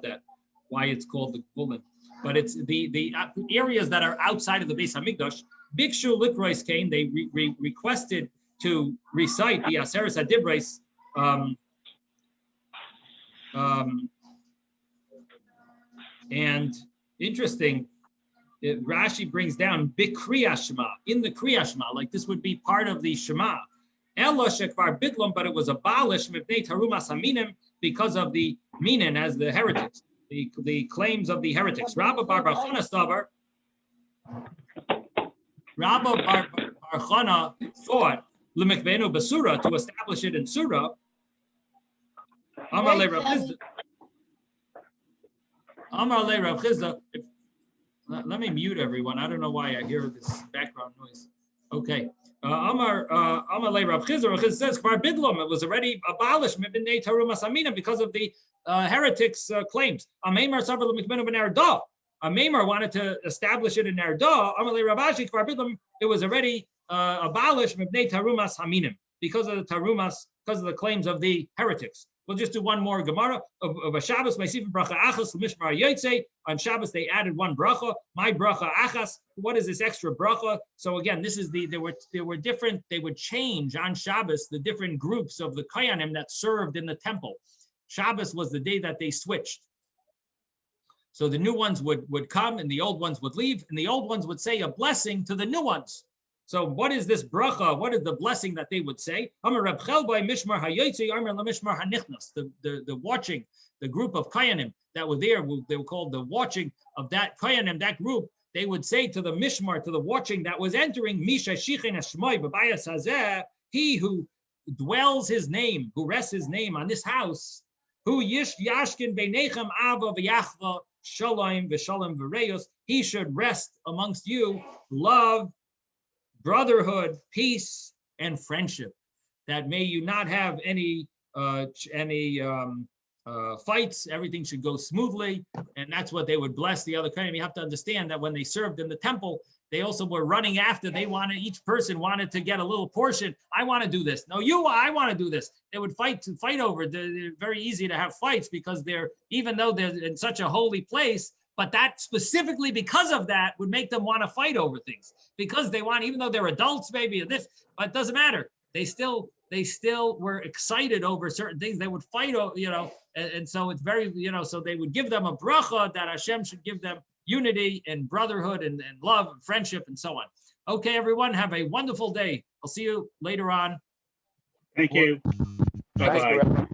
Speaker 1: that. Why it's called the Gvulin. But it's the areas that are outside of the Beis Hamikdash. Bikshu Likrois came. They requested to recite the Aseres HaDibros. And interesting, Rashi brings down Bikriya Shema, in the Kriya Shema, like this would be part of the Shema. Ella Shekvar Bidlam, but it was abolished Mipnei Tarumas Haminim because of the Minin as the heretics, the claims of the heretics. Rabba Bar Chana Stavar, Rabba Bar Chana thought Lemikvenu Basura to establish it in Surah. Amar Le Rav Chizda. Amar Le Rav Chizda. Let me mute everyone. I don't know why I hear this background noise. Okay. Amar Le Rav Chizda. Rav Chizda says, Kvar Bidlum, it was already abolished Mibnei Tarumas Aminim because of the heretics' claims. Ameimar Savar Lemikmenu Ben Erda. Ameimar wanted to establish it in Erda. Amar Le Rav Ashi, Kvar Bidlum, it was already abolished Mibnei Tarumas Aminim because of the Tarumas, because of the claims of the heretics. We'll just do one more Gemara of a Shabbos. Bracha achas l'mishmar yotzei. On Shabbos they added one bracha. My bracha achas. What is this extra bracha? So again, this is there were different. They would change on Shabbos the different groups of the kohanim that served in the temple. Shabbos was the day that they switched. So the new ones would come and the old ones would leave, and the old ones would say a blessing to the new ones. So what is this bracha? What is the blessing that they would say? The watching, the group of kohanim that were there, they were called the watching of that kohanim, that group. They would say to the mishmar, to the watching that was entering, he who dwells his name, who rests his name on this house, who yashkin beinechem ava v'yachva shalom v'shalom v'reyos, he should rest amongst you love, brotherhood, peace, and friendship. That may you not have any fights. Everything should go smoothly, and that's what they would bless the other kohanim. You have to understand that when they served in the temple, they also were running after. Each person wanted to get a little portion. I want to do this. No, I want to do this. They would fight over. They're very easy to have fights because even though they're in such a holy place, but that specifically because of that would make them want to fight over things because they want, even though they're adults, maybe this, but it doesn't matter. They still were excited over certain things. They would fight, and so it's very, so they would give them a bracha that Hashem should give them unity and brotherhood and love and friendship and so on. Okay, everyone, have a wonderful day. I'll see you later on.
Speaker 3: Thank you. Bye-bye.